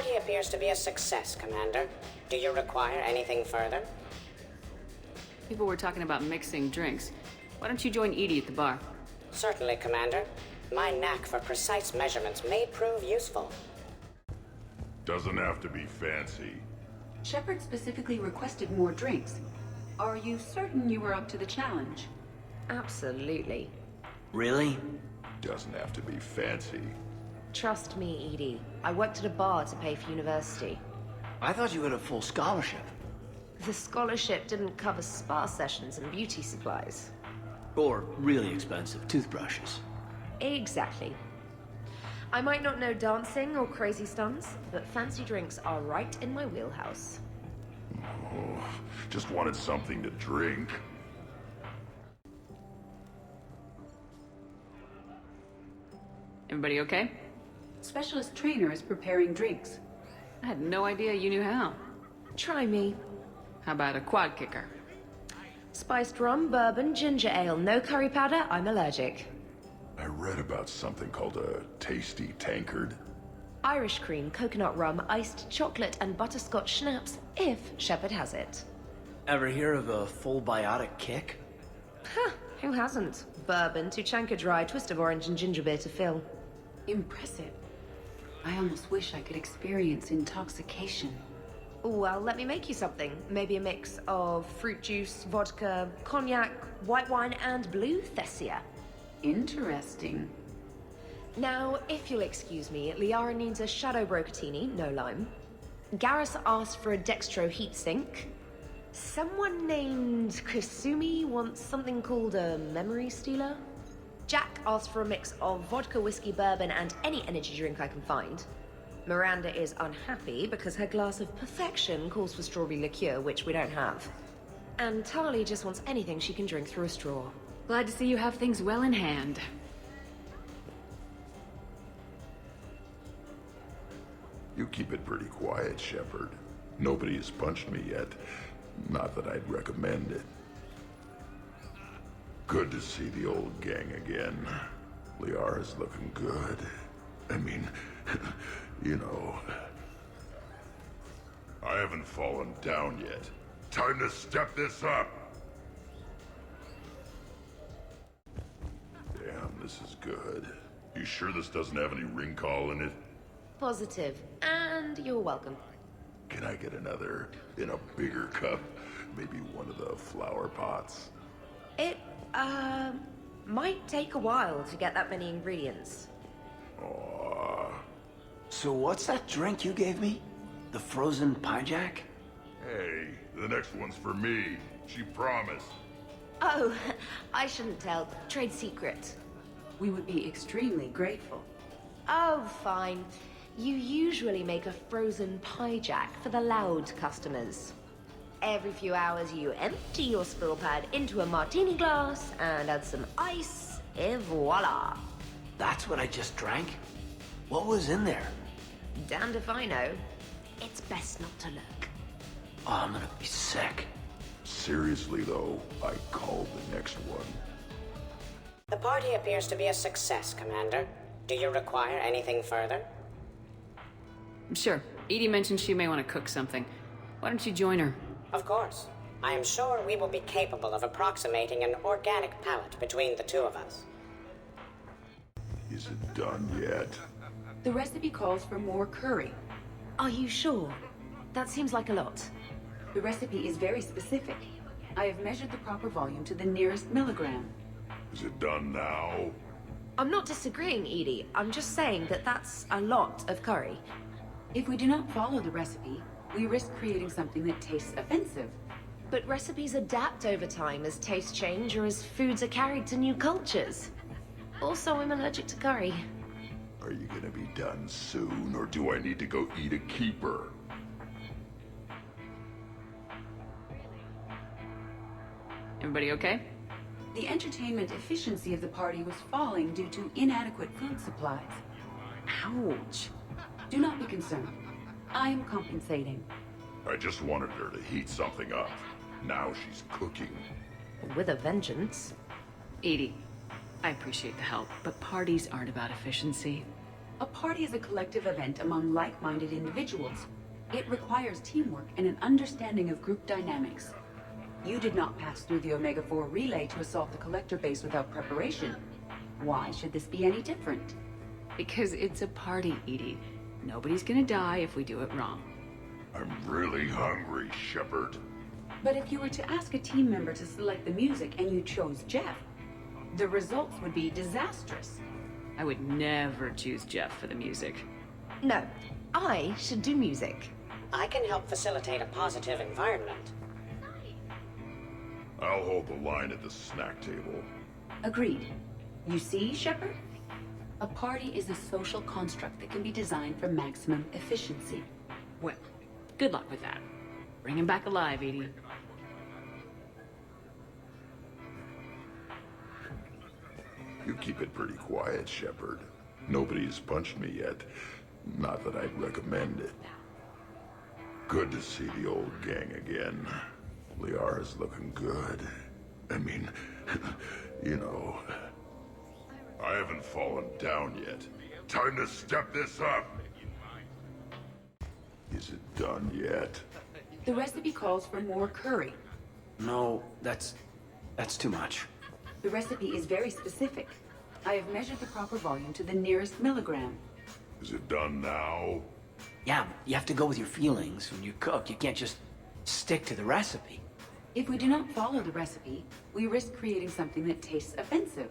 party appears to be a success, Commander. Do you require anything further? People were talking about mixing drinks. Why don't you join Edie at the bar? Certainly, Commander. My knack for precise measurements may prove useful. Doesn't have to be fancy. Shepard specifically requested more drinks. Are you certain you were up to the challenge? Absolutely. Really? Doesn't have to be fancy. Trust me, Edie. I worked at a bar to pay for university. I thought you had a full scholarship. The scholarship didn't cover spa sessions and beauty supplies. Or really expensive toothbrushes. Exactly. I might not know dancing or crazy stunts, but fancy drinks are right in my wheelhouse. Oh, just wanted something to drink. Everybody okay? Specialist trainer is preparing drinks. I had no idea you knew how. Try me. How about a quad kicker? Spiced rum, bourbon, ginger ale, no curry powder, I'm allergic. I read about something called a tasty tankard. Irish cream, coconut rum, iced chocolate, and butterscotch schnapps, if Shepard has it. Ever hear of a full biotic kick? Huh, who hasn't? Bourbon, Tuchanka Dry, twist of orange, and ginger beer to fill. Impressive. I almost wish I could experience intoxication. Well, let me make you something. Maybe a mix of fruit juice, vodka, cognac, white wine, and blue Thessia. Interesting. Now, if you'll excuse me, Liara needs a Shadow Brocatini, no lime. Garrus asked for a Dextro heatsink. Someone named Kasumi wants something called a Memory Stealer. Jack asked for a mix of vodka, whiskey, bourbon, and any energy drink I can find. Miranda is unhappy because her glass of perfection calls for strawberry liqueur, which we don't have. And Tali just wants anything she can drink through a straw. Glad to see you have things well in hand. You keep it pretty quiet, Shepard. Nobody has punched me yet. Not that I'd recommend it. Good to see the old gang again. Liara's looking good. I mean, you know. I haven't fallen down yet. Time to step this up! Damn, this is good. You sure this doesn't have any ring call in it? Positive, and you're welcome. Can I get another in a bigger cup? Maybe one of the flower pots? It, might take a while to get that many ingredients. Aww. So what's that drink you gave me? The frozen pie jack? Hey, the next one's for me. She promised. Oh, I shouldn't tell. Trade secret. We would be extremely grateful. Oh, fine. You usually make a frozen pie jack for the loud customers. Every few hours you empty your spill pad into a martini glass and add some ice, et voila. That's what I just drank? What was in there? Damned if I know. It's best not to look. Oh, I'm gonna be sick. Seriously though, I called the next one. The party appears to be a success, Commander. Do you require anything further? Sure. Edie mentioned she may want to cook something. Why don't you join her? Of course. I am sure we will be capable of approximating an organic palate between the two of us. Is it done yet? The recipe calls for more curry. Are you sure? That seems like a lot. The recipe is very specific. I have measured the proper volume to the nearest milligram. Is it done now? I'm not disagreeing, Edie. I'm just saying that that's a lot of curry. If we do not follow the recipe, we risk creating something that tastes offensive. But recipes adapt over time as tastes change or as foods are carried to new cultures. Also, I'm allergic to curry. Are you gonna be done soon, or do I need to go eat a keeper? Everybody okay? The entertainment efficiency of the party was falling due to inadequate food supplies. Ouch. Do not be concerned. I am compensating. I just wanted her to heat something up. Now she's cooking. With a vengeance. Edie, I appreciate the help, but parties aren't about efficiency. A party is a collective event among like-minded individuals. It requires teamwork and an understanding of group dynamics. You did not pass through the Omega-4 relay to assault the collector base without preparation. Why should this be any different? Because it's a party, Edie. Nobody's gonna die if we do it wrong. I'm really hungry, Shepard. But if you were to ask a team member to select the music and you chose Jeff, the results would be disastrous. I would never choose Jeff for the music. No, I should do music. I can help facilitate a positive environment. I'll hold the line at the snack table. Agreed. You see, Shepard? A party is a social construct that can be designed for maximum efficiency. Well, good luck with that. Bring him back alive, Edie. You keep it pretty quiet, Shepard. Nobody's punched me yet. Not that I'd recommend it. Good to see the old gang again. Liara's looking good. I mean, you know... I haven't fallen down yet. Time to step this up! Is it done yet? The recipe calls for more curry. No, that's too much. The recipe is very specific. I have measured the proper volume to the nearest milligram. Is it done now? Yeah, you have to go with your feelings when you cook. You can't just stick to the recipe. If we do not follow the recipe, we risk creating something that tastes offensive.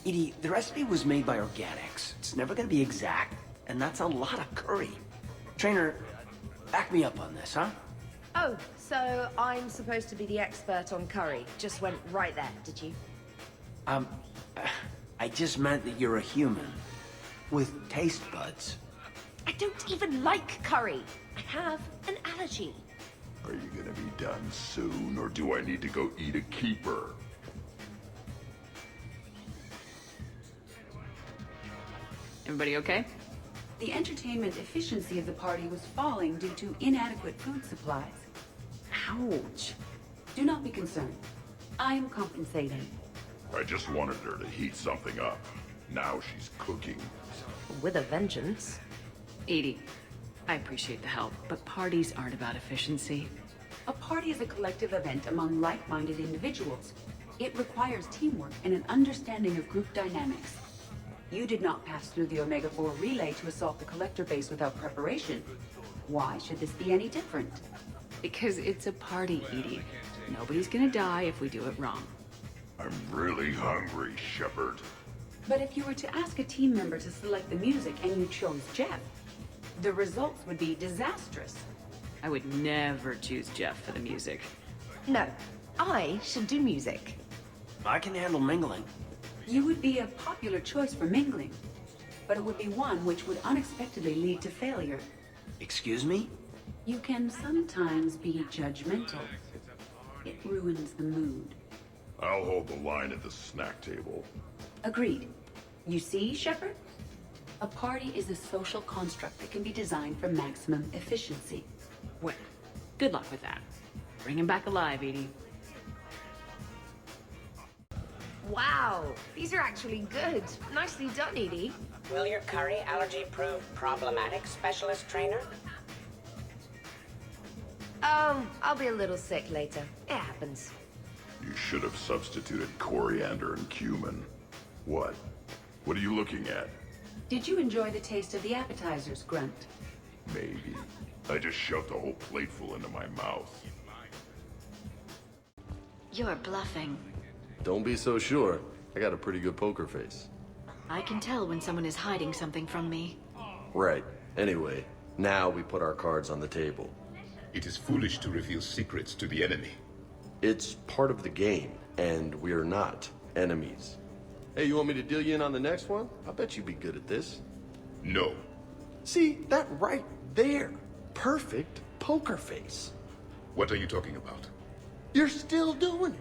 Edie, the recipe was made by organics. It's never gonna be exact, and that's a lot of curry. Trainer, back me up on this, huh? Oh, so I'm supposed to be the expert on curry. Just went right there, did you? I just meant that you're a human with taste buds. I don't even like curry. I have an allergy. Are you gonna be done soon, or do I need to go eat a keeper? Everybody okay? The entertainment efficiency of the party was falling due to inadequate food supplies. Ouch. Do not be concerned. I am compensating. I just wanted her to heat something up. Now she's cooking. With a vengeance. Edie, I appreciate the help, but parties aren't about efficiency. A party is a collective event among like-minded individuals. It requires teamwork and an understanding of group dynamics. You did not pass through the Omega-4 relay to assault the collector base without preparation. Why should this be any different? Because it's a party, Edie. Nobody's gonna die if we do it wrong. I'm really hungry, Shepard. But if you were to ask a team member to select the music and you chose Jeff, the results would be disastrous. I would never choose Jeff for the music. No, I should do music. I can handle mingling. You would be a popular choice for mingling, but it would be one which would unexpectedly lead to failure. Excuse me? You can sometimes be judgmental. It ruins the mood. I'll hold the line at the snack table. Agreed. You see, Shepard? A party is a social construct that can be designed for maximum efficiency. Well, good luck with that. Bring him back alive, Edie. Wow, these are actually good. Nicely done, Edie. Will your curry allergy prove problematic, Specialist Trainer? I'll be a little sick later. It happens. You should have substituted coriander and cumin. What? What are you looking at? Did you enjoy the taste of the appetizers, Grunt? Maybe. I just shoved a whole plateful into my mouth. You're bluffing. Don't be so sure. I got a pretty good poker face. I can tell when someone is hiding something from me. Right. Anyway, now we put our cards on the table. It is foolish to reveal secrets to the enemy. It's part of the game, and we're not enemies. Hey, you want me to deal you in on the next one? I bet you'd be good at this. No. See, that right there. Perfect poker face. What are you talking about? You're still doing it.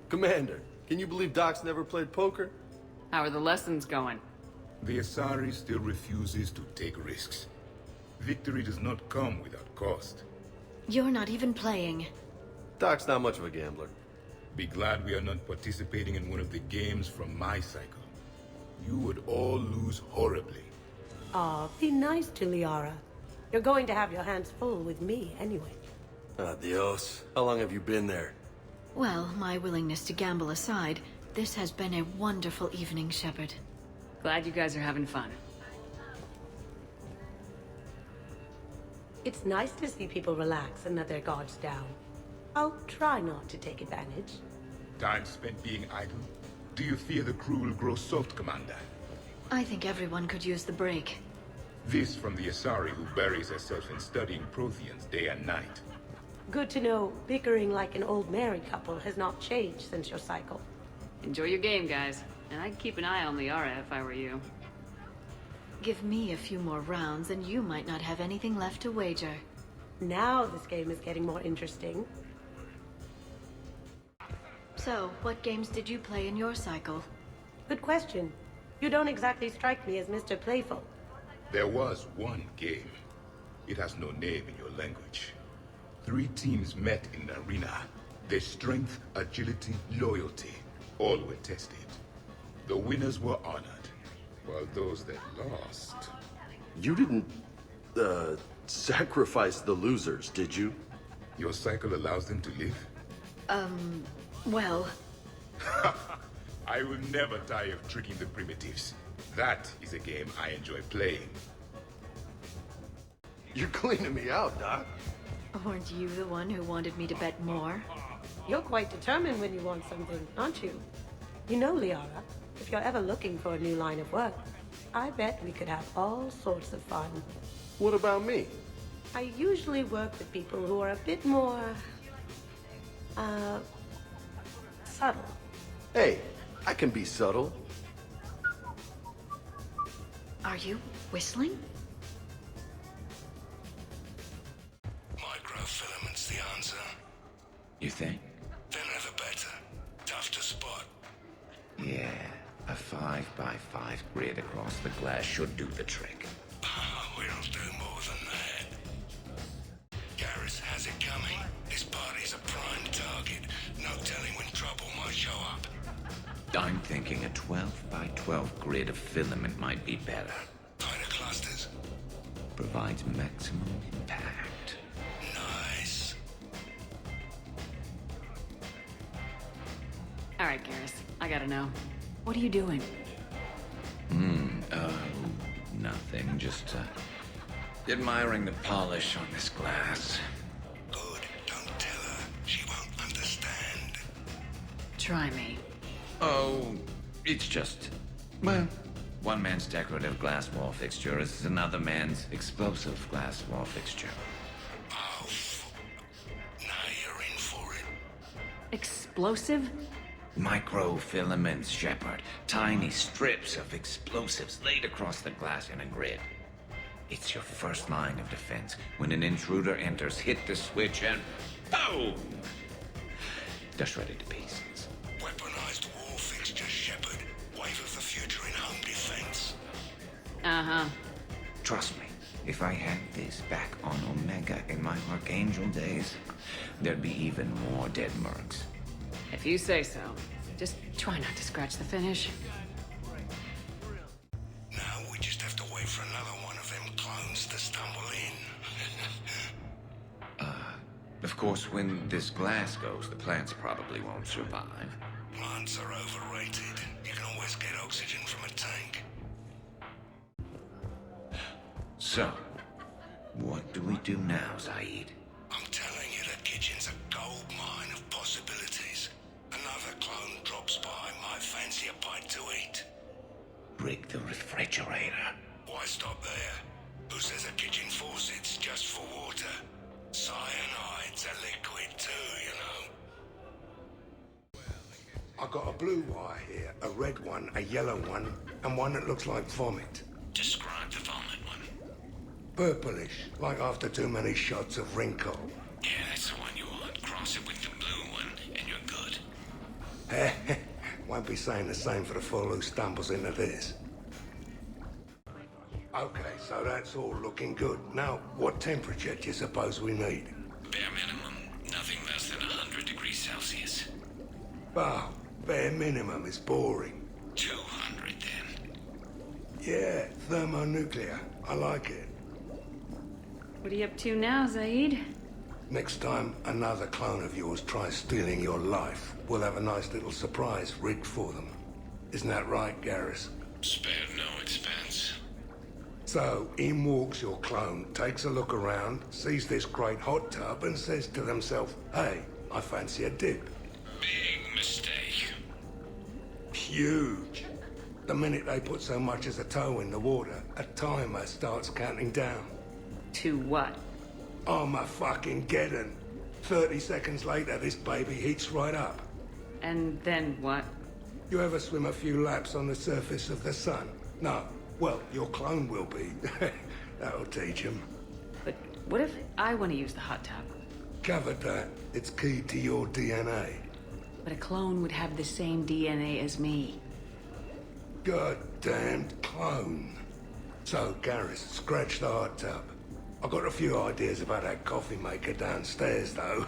Commander, can you believe Doc's never played poker? How are the lessons going? The Asari still refuses to take risks. Victory does not come without cost. You're not even playing. Doc's not much of a gambler. Be glad we are not participating in one of the games from my cycle. You would would all lose horribly. Aw, be nice to Liara. You're going to have your hands full with me anyway. Adios. How long have you been there? Well, my willingness to gamble aside, this has been a wonderful evening, Shepard. Glad you guys are having fun. It's nice to see people relax and let their guards down. I'll try not to take advantage. Time spent being idle? Do you fear the crew will grow soft, Commander? I think everyone could use the break. This from the Asari who buries herself in studying Protheans day and night. Good to know bickering like an old married couple has not changed since your cycle. Enjoy your game, guys. And I'd keep an eye on Liara if I were you. Give me a few more rounds and you might not have anything left to wager. Now this game is getting more interesting. So, what games did you play in your cycle? Good question. You don't exactly strike me as Mr. Playful. There was one game. It has no name in your language. 3 teams met in the arena. Their strength, agility, loyalty, all were tested. The winners were honored, while those that lost... You didn't, sacrifice the losers, did you? Your cycle allows them to live? Well... I will never tire of tricking the primitives. That is a game I enjoy playing. You're cleaning me out, Doc. Weren't you the one who wanted me to bet more? You're quite determined when you want something, aren't you? You know, Liara, if you're ever looking for a new line of work, I bet we could have all sorts of fun. What about me? I usually work with people who are a bit more... subtle. Hey, I can be subtle. Are you whistling? Microfilament's the answer. You think? They're never better. Tough to spot. Yeah, a 5x5 grid across the glass should do the trick. We'll do more than that. Garrus has it coming. This party's a prime target. No telling when trouble might show up. I'm thinking a 12x12 grid of filament might be better. Tighter clusters. Provides maximum impact. Nice. Alright, Garrus. I gotta know. What are you doing? Nothing. Just, admiring the polish on this glass. Good. Don't tell her. She won't understand. Try me. Oh, it's just... Well, one man's decorative glass wall fixture is another man's explosive glass wall fixture. Oh, now you're in for it. Explosive? Microfilaments, Shepard. Tiny strips of explosives laid across the glass in a grid. It's your first line of defense. When an intruder enters, hit the switch and... boom! They're shredded to pieces. Weaponized wall fixtures, Shepard. Wave of the future in home defense. Uh-huh. Trust me, if I had this back on Omega in my Archangel days, there'd be even more dead mercs. If you say so. Just try not to scratch the finish. Now we just have to wait for another one of them clones to stumble in. Of course, when this glass goes, the plants probably won't survive. Plants are overrated. You can always get oxygen from a tank. So, what do we do now, Zaid? I'm telling you, that kitchen's a gold mine of possibilities. Another clone drops by, might fancy a bite to eat. Rig the refrigerator. Why stop there? Who says a kitchen faucet's just for water? Cyanide's a liquid too, you know. I got a blue wire here, a red one, a yellow one, and one that looks like vomit. Describe the vomit one. Purplish, like after too many shots of Rinko. Yeah, that's the one you want. Cross it with the blue one, and you're good. Won't be saying the same for the fool who stumbles into this. Okay, so that's all looking good. Now, what temperature do you suppose we need? Bare minimum, nothing less than 100 degrees Celsius. Oh, bare minimum is boring. 200 then. Yeah, thermonuclear. I like it. What are you up to now, Zaid? Next time another clone of yours tries stealing your life, we'll have a nice little surprise rigged for them. Isn't that right, Garrus? Spared no expense. So, in walks your clone, takes a look around, sees this great hot tub, and says to themselves, hey, I fancy a dip. Big mistake. Huge. The minute they put so much as a toe in the water, a timer starts counting down. To what? Armageddon. 30 seconds later, this baby heats right up. And then what? You ever swim a few laps on the surface of the sun? No. Well, your clone will be. That'll teach him. But what if I want to use the hot tub? Covered that. It's key to your DNA. But a clone would have the same DNA as me. Goddamned clone. So, Garrus, scratch the hot tub. I've got a few ideas about that coffee maker downstairs, though.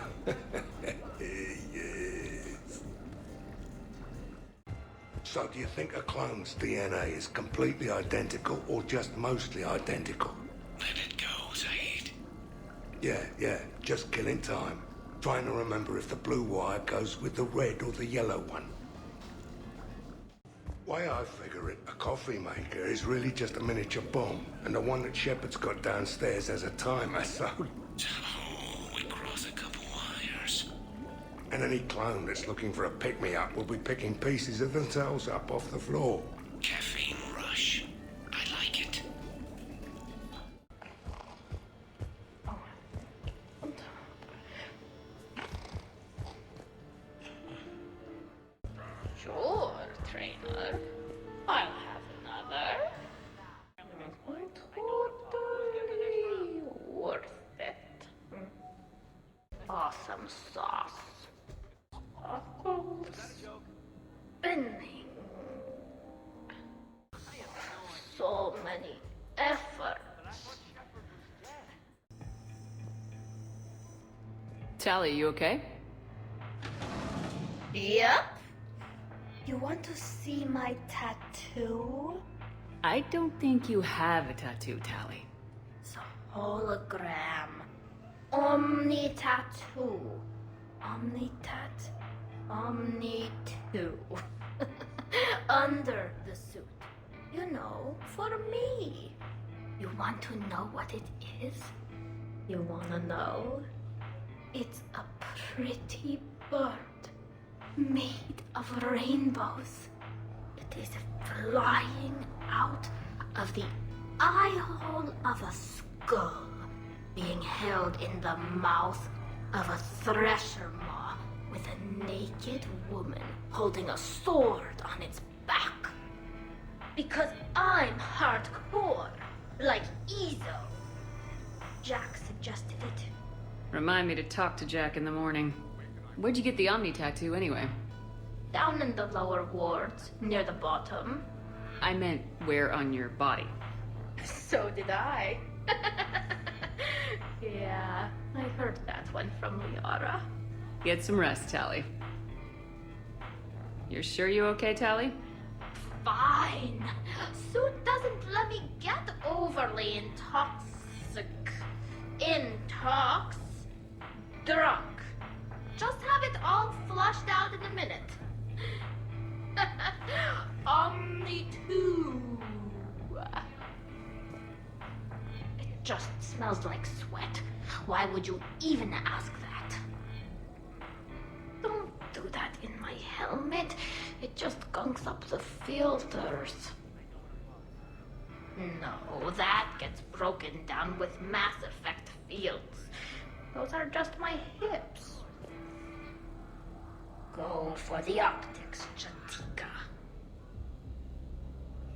Yes. So, do you think a clone's DNA is completely identical or just mostly identical? Let it go, Zaid. Yeah, just killing time. Trying to remember if the blue wire goes with the red or the yellow one. Way I figure it, a coffee maker is really just a miniature bomb, and the one that Shepard's got downstairs has a timer, so... Oh, we cross a couple wires. And any clone that's looking for a pick-me-up will be picking pieces of themselves up off the floor. Caffeine rush. I like it. Sure, trainer. I'll have another. Totally worth it. Awesome sauce. Spinning. So many efforts. Tali, you okay? Yep. You want to see my tattoo? I don't think you have a tattoo, Tali. It's a hologram. Omni tattoo. Omni-tat. Omni-2. Under the suit. You know, for me. You want to know what it is? You wanna know? It's a pretty bird. Made of rainbows. It is flying out of the eye hole of a skull, being held in the mouth of a thresher maw with a naked woman holding a sword on its back. Because I'm hardcore, like Ezo. Jack suggested it. Remind me to talk to Jack in the morning. Where'd you get the Omni tattoo, anyway? Down in the lower wards, near the bottom. I meant where on your body. So did I. Yeah, I heard that one from Liara. Get some rest, Tali. You're sure you okay, Tali? Fine. Suit doesn't let me get overly drunk. Just have it all flushed out in a minute. Omni 2. It just smells like sweat. Why would you even ask that? Don't do that in my helmet. It just gunks up the filters. No, that gets broken down with Mass Effect fields. Those are just my hips. Go for the optics, Jatika.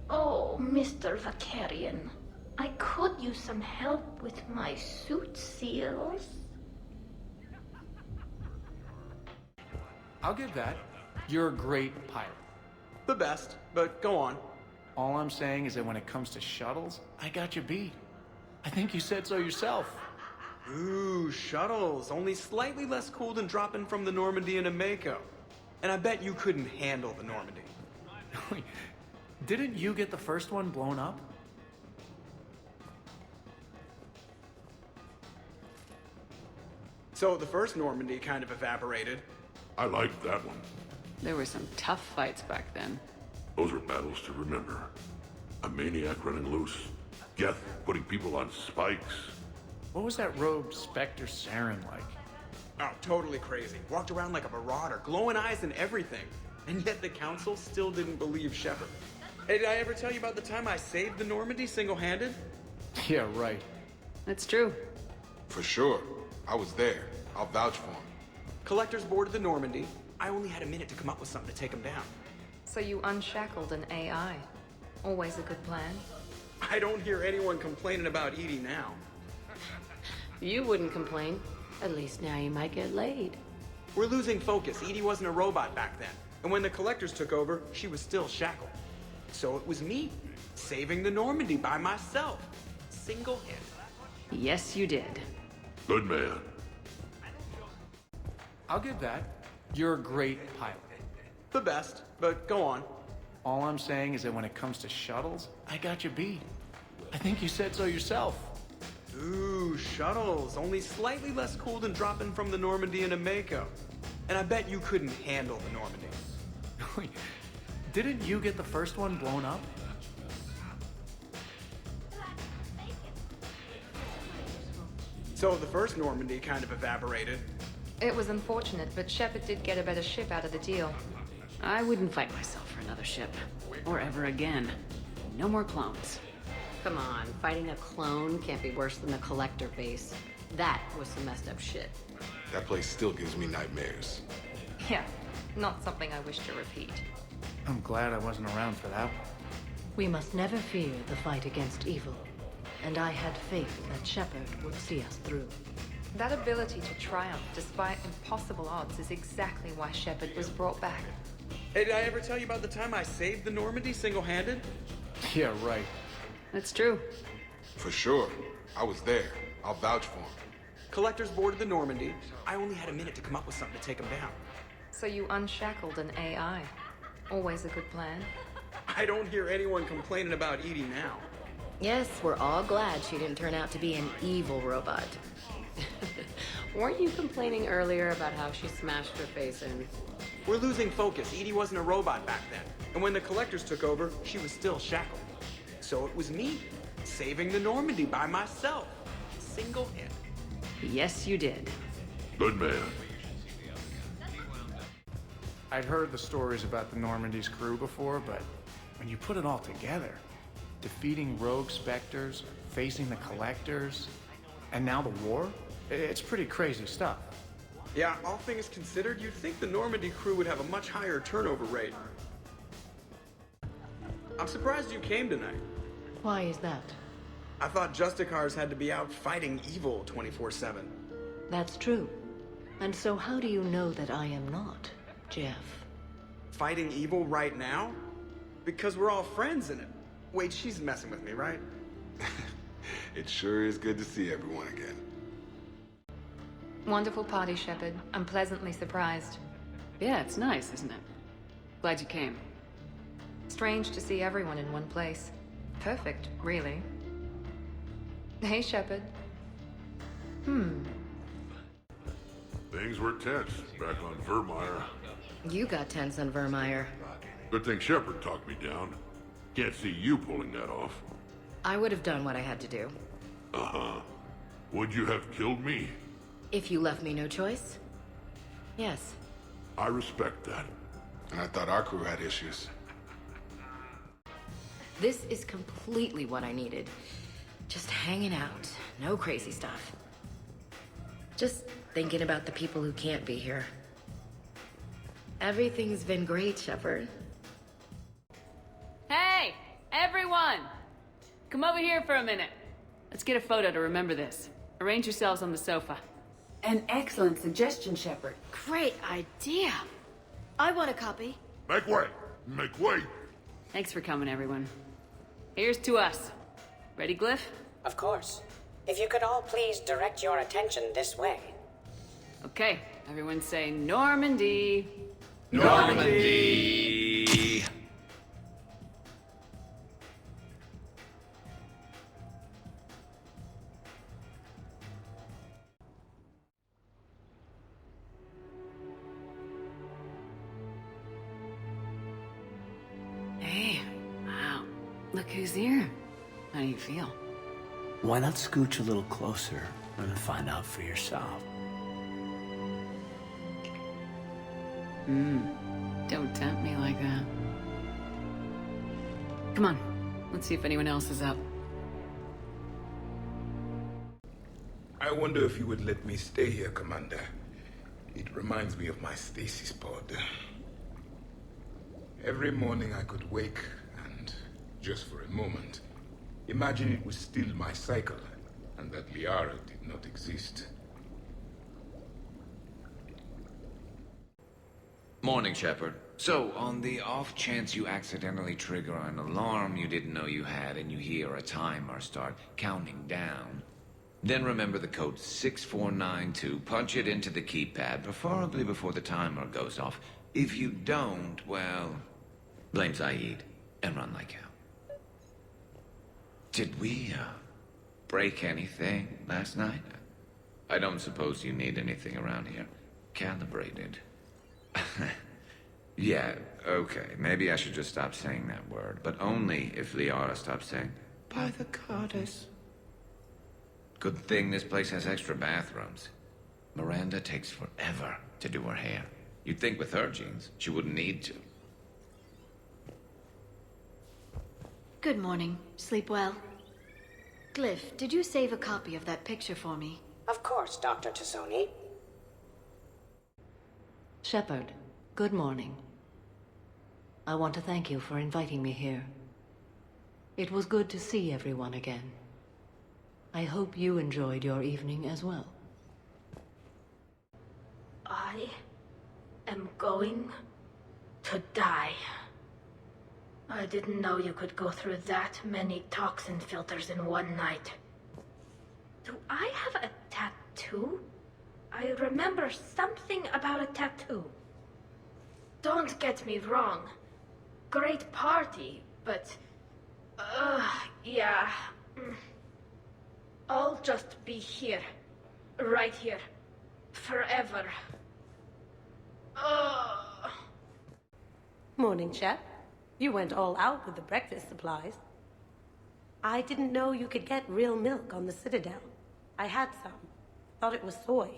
Oh, Mr. Vakarian. I could use some help with my suit seals. I'll give that. You're a great pilot. The best, but go on. All I'm saying is that when it comes to shuttles, I got you beat. I think you said so yourself. Ooh, shuttles. Only slightly less cool than dropping from the Normandy into Mako. And I bet you couldn't handle the Normandy. didn't you get the first one blown up? So the first Normandy kind of evaporated. I liked that one. There were some tough fights back then. Those are battles to remember. A maniac running loose. Geth putting people on spikes. What was that rogue Spectre Saren like? Oh, totally crazy. Walked around like a marauder, glowing eyes and everything. And yet the Council still didn't believe Shepard. Hey, did I ever tell you about the time I saved the Normandy single-handed? Yeah, right. That's true. For sure. I was there. I'll vouch for him. Collectors boarded the Normandy. I only had a minute to come up with something to take them down. So you unshackled an AI. Always a good plan. I don't hear anyone complaining about Edie now. You wouldn't complain. At least now you might get laid. We're losing focus. Edie wasn't a robot back then. And when the Collectors took over, she was still shackled. So it was me, saving the Normandy by myself. Single-handed. Yes, you did. Good man. I'll give that. You're a great pilot. The best, but go on. All I'm saying is that when it comes to shuttles, I got you beat. I think you said so yourself. Ooh, shuttles. Only slightly less cool than dropping from the Normandy into Mako. And I bet you couldn't handle the Normandy. Didn't you get the first one blown up? So the first Normandy kind of evaporated. It was unfortunate, but Shepard did get a better ship out of the deal. I wouldn't fight myself for another ship. Or ever again. No more clones. Come on, fighting a clone can't be worse than the Collector base. That was some messed up shit. That place still gives me nightmares. Yeah, not something I wish to repeat. I'm glad I wasn't around for that one. We must never fear the fight against evil. And I had faith that Shepard would see us through. That ability to triumph despite impossible odds is exactly why Shepard was brought back. Hey, did I ever tell you about the time I saved the Normandy single-handed? Yeah, right. That's true. For sure. I was there. I'll vouch for him. Collectors boarded the Normandy. I only had a minute to come up with something to take them down. So you unshackled an AI. Always a good plan. I don't hear anyone complaining about Edie now. Yes, we're all glad she didn't turn out to be an evil robot. Weren't you complaining earlier about how she smashed her face in? We're losing focus. Edie wasn't a robot back then. And when the Collectors took over, she was still shackled. So it was me, saving the Normandy by myself. Single-handed. Yes, you did. Good man. I'd heard the stories about the Normandy's crew before, but when you put it all together, defeating rogue specters, facing the Collectors, and now the war, it's pretty crazy stuff. Yeah, all things considered, you'd think the Normandy crew would have a much higher turnover rate. I'm surprised you came tonight. Why is that? I thought Justicars had to be out fighting evil 24/7. That's true. And so how do you know that I am not, Jeff? Fighting evil right now? Because we're all friends in it. Wait, she's messing with me, right? It sure is good to see everyone again. Wonderful party, Shepard. I'm pleasantly surprised. Yeah, it's nice, isn't it? Glad you came. Strange to see everyone in one place. Perfect, really. Hey, Shepard. Things were tense back on Vermeer. You got tense on Vermeer. Good thing Shepard talked me down. Can't see you pulling that off. I would have done what I had to do. Uh-huh. Would you have killed me? If you left me no choice? Yes. I respect that. And I thought our crew had issues. This is completely what I needed. Just hanging out. No crazy stuff. Just thinking about the people who can't be here. Everything's been great, Shepard. Hey, everyone! Come over here for a minute. Let's get a photo to remember this. Arrange yourselves on the sofa. An excellent suggestion, Shepard. Great idea. I want a copy. Make way! Make way! Thanks for coming, everyone. Here's to us. Ready, Glyph? Of course. If you could all please direct your attention this way. Okay, everyone say Normandy. Normandy! look who's here. How do you feel? Why not scooch a little closer and find out for yourself? Don't tempt me like that. Come on, let's see if anyone else is up. I wonder if you would let me stay here, Commander. It reminds me of my stasis pod. Every morning I could wake and, just for a moment, imagine it was still my cycle and that Liara did not exist. Morning, Shepard. So, on the off chance you accidentally trigger an alarm you didn't know you had and you hear a timer start counting down, then remember the code 6492, punch it into the keypad, preferably before the timer goes off. If you don't, well, blame Zaid and run like hell. Did we, break anything last night? I don't suppose you need anything around here calibrated. Yeah, okay, maybe I should just stop saying that word, but only if Liara stops saying, by the goddess. Good thing this place has extra bathrooms. Miranda takes forever to do her hair. You'd think with her genes, she wouldn't need to. Good morning. Sleep well. Glyph, did you save a copy of that picture for me? Of course, Dr. Tassoni. Shepard, good morning. I want to thank you for inviting me here. It was good to see everyone again. I hope you enjoyed your evening as well. I am going to die. I didn't know you could go through that many toxin filters in one night. Do I have a tattoo? I remember something about a tattoo. Don't get me wrong. Great party, but... yeah. I'll just be here. Right here. Forever. Morning, Shep. You went all out with the breakfast supplies. I didn't know you could get real milk on the Citadel. I had some. Thought it was soy.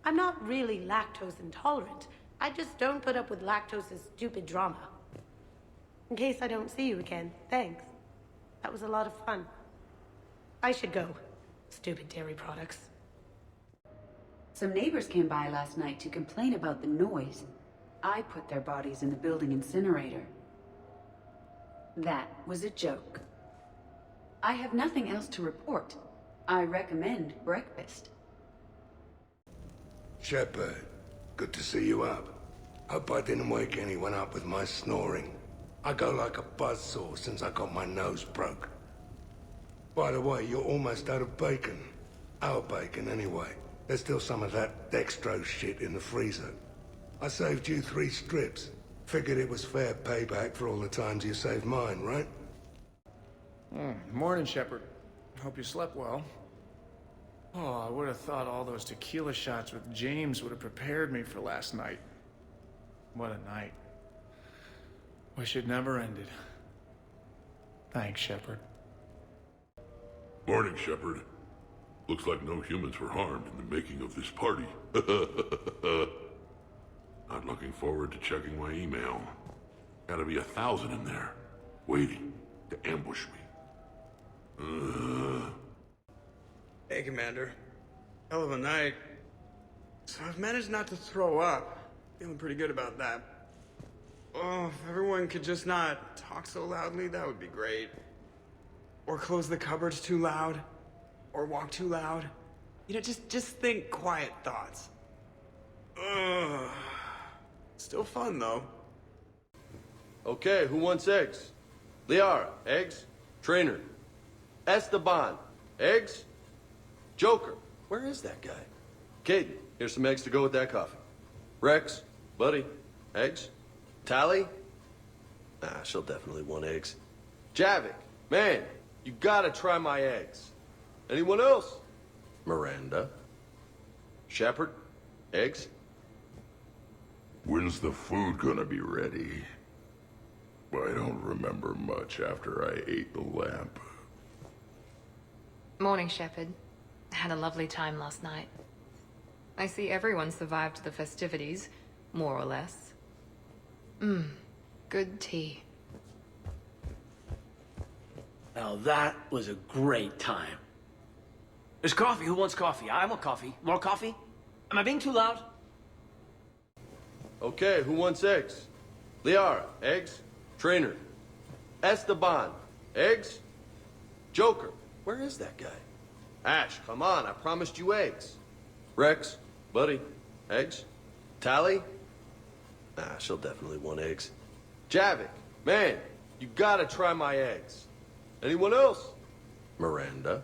I'm not really lactose intolerant. I just don't put up with lactose's stupid drama. In case I don't see you again, thanks. That was a lot of fun. I should go. Stupid dairy products. Some neighbors came by last night to complain about the noise. I put their bodies in the building incinerator. That was a joke. I have nothing else to report. I recommend breakfast. Shepard, good to see you up. Hope I didn't wake anyone up with my snoring. I go like a buzzsaw since I got my nose broke. By the way, you're almost out of bacon. Our bacon, anyway. There's still some of that dextrose shit in the freezer. I saved you 3 strips. Figured it was fair payback for all the times you saved mine, right? Morning, Shepard. Hope you slept well. Oh, I would have thought all those tequila shots with James would have prepared me for last night. What a night. Wish it never ended. Thanks, Shepard. Morning, Shepard. Looks like no humans were harmed in the making of this party. Not looking forward to checking my email. Gotta be 1,000 in there, waiting to ambush me. Hey, Commander. Hell of a night. So I've managed not to throw up. Feeling pretty good about that. Oh, if everyone could just not talk so loudly, that would be great. Or close the cupboards too loud. Or walk too loud. You know, just think quiet thoughts. Ugh. Still fun, though. Okay, who wants eggs? Liara, eggs? Trainer. Esteban, eggs? Joker, where is that guy? Kaidan, here's some eggs to go with that coffee. Rex, buddy, eggs? Tali? Nah, she'll definitely want eggs. Javik, man, you gotta try my eggs. Anyone else? Miranda. Shepard, eggs? When's the food gonna be ready? I don't remember much after I ate the lamp. Morning, Shepard. Had a lovely time last night. I see everyone survived the festivities, more or less. Good tea. Now that was a great time. There's coffee. Who wants coffee? I want coffee. More coffee? Am I being too loud? Okay, who wants eggs? Liara, eggs? Trainer. Esteban, eggs? Joker, where is that guy? Ash, come on, I promised you eggs. Rex, buddy, eggs? Tali? Nah, she'll definitely want eggs. Javik, man, you gotta try my eggs. Anyone else? Miranda?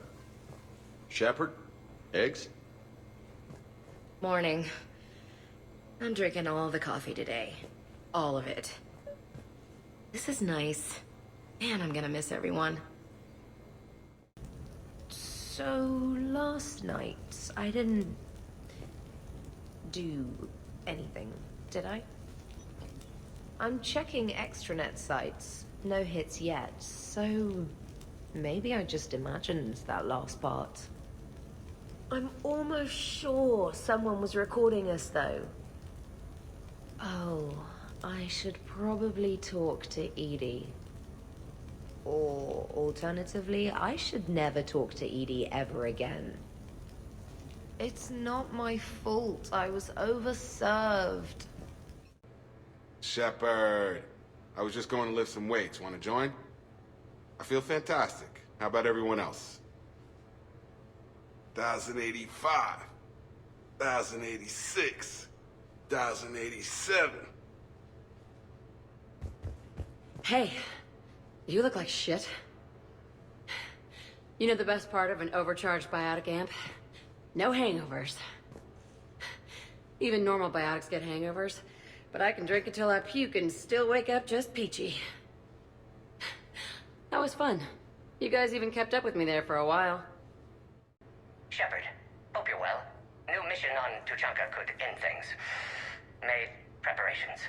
Shepard? Eggs? Morning. I'm drinking all the coffee today. All of it. This is nice. Man, I'm gonna miss everyone. So, last night, I didn't do anything, did I? I'm checking extranet sites. No hits yet, so maybe I just imagined that last part. I'm almost sure someone was recording us, though. Oh, I should probably talk to Edie. Or, alternatively, I should never talk to Edie ever again. It's not my fault. I was overserved. Shepard, I was just going to lift some weights. Want to join? I feel fantastic. How about everyone else? 1085, 1086, 1087. Hey, you look like shit. You know the best part of an overcharged biotic amp? No hangovers. Even normal biotics get hangovers, but I can drink until I puke and still wake up just peachy. That was fun. You guys even kept up with me there for a while. Shepard, hope you're well. New mission on Tuchanka could end things. Made preparations.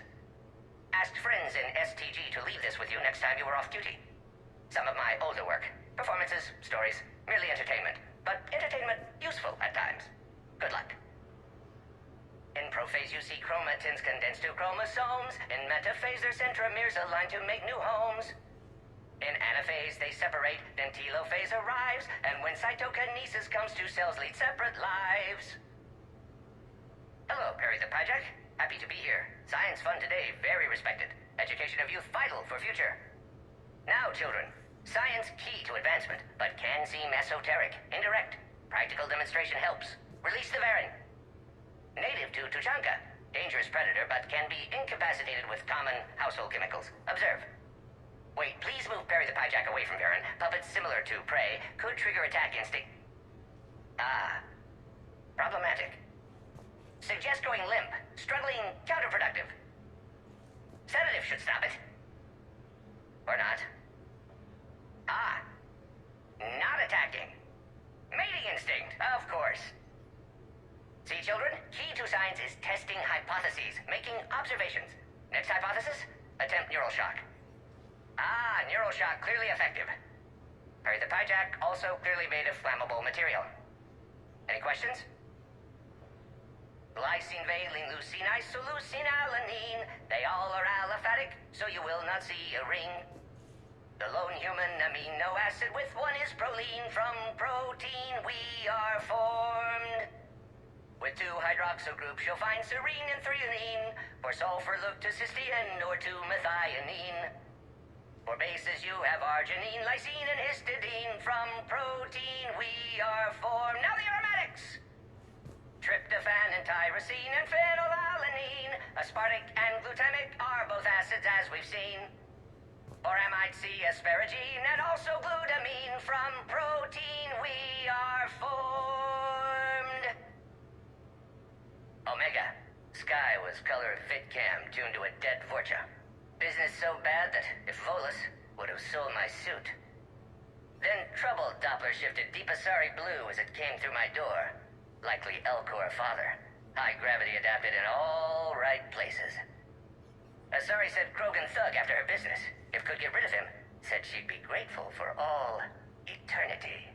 Asked friends in STG to leave this with you next time you were off duty. Some of my older work. Performances, stories, merely entertainment. But entertainment useful at times. Good luck. In prophase you see chromatins condensed to chromosomes. In metaphase their centromeres align to make new homes. In anaphase they separate, then telophase arrives. And when cytokinesis comes, two cells lead separate lives. Hello, Perry the Pyjack. Happy to be here. Science fun today, very respected. Education of youth vital for future. Now, children, science key to advancement, but can seem esoteric, indirect. Practical demonstration helps. Release the Varan. Native to Tuchanka. Dangerous predator, but can be incapacitated with common household chemicals. Observe. Wait, please move Perry the Pyjack away from Varan. Puppets similar to prey could trigger attack instinct. Ah. Problematic. Suggest going limp. Struggling counterproductive. Sedative should stop it. Or not. Ah. Not attacking. Mating instinct, of course. See, children? Key to science is testing hypotheses, making observations. Next hypothesis? Attempt neural shock. Ah, neural shock clearly effective. Perry the Pyjack also clearly made of flammable material. Any questions? Glycine, valine, leucine, isoleucine, alanine. They all are aliphatic, so you will not see a ring. The lone human amino acid with one is proline. From protein we are formed. With two hydroxyl groups you'll find serine and threonine. For sulfur look to cysteine or to methionine. For bases you have arginine, lysine, and histidine. From protein we are formed. Now the aromatics! Tryptophan and tyrosine and phenylalanine. Aspartic and glutamic are both acids as we've seen. For amide C, asparagine, and also glutamine. From protein we are formed. Omega. Sky was colored FitCam tuned to a dead Vorcha. Business so bad that if Volus would have sold my suit. Then trouble Doppler shifted Deep Asari blue as it came through my door. Likely Elcor father. High gravity adapted in all right places. Asari said Krogan thug after her business. If could get rid of him, said she'd be grateful for all eternity.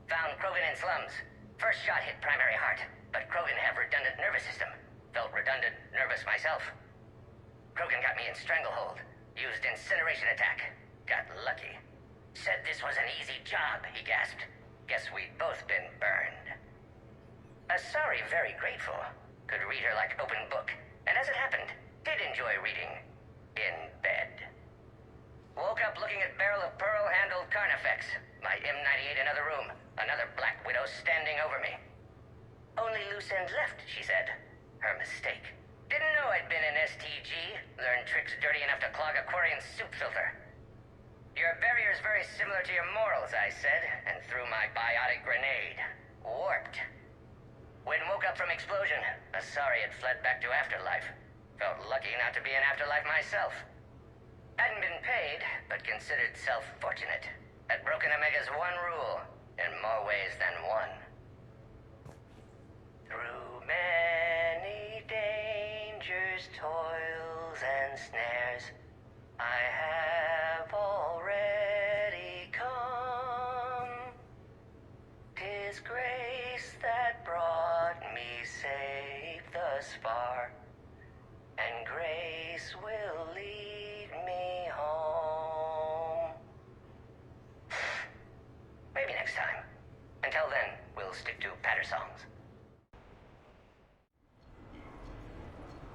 Found Krogan in slums. First shot hit primary heart, but Krogan have redundant nervous system. Felt redundant, nervous myself. Krogan got me in stranglehold. Used incineration attack. Got lucky. Said this was an easy job, he gasped. Guess we'd both been burned. Asari very grateful. Could read her like open book. And as it happened, did enjoy reading. In bed. Woke up looking at barrel of pearl-handled Carnifex. My M98 another room. Another Black Widow standing over me. Only loose end left, she said. Her mistake. Didn't know I'd been in STG. Learned tricks dirty enough to clog a Quarian soup filter. Your barrier's very similar to your morals, I said, and threw my biotic grenade. Warped. When woke up from explosion, Asari had fled back to Afterlife. Felt lucky not to be in Afterlife myself. Hadn't been paid, but considered self-fortunate. Had broken Omega's one rule, in more ways than one. Through many dangers, toils, and snares, I have already come. 'Tis grace that brought me safe thus far, and grace will lead me home. Maybe next time. Until then, we'll stick to patter songs.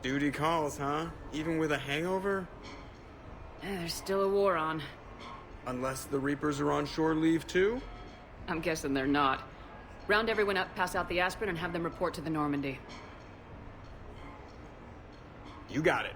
Duty calls, huh? Even with a hangover? There's still a war on. Unless the Reapers are on shore leave too? I'm guessing they're not. Round everyone up, pass out the aspirin, and have them report to the Normandy. You got it.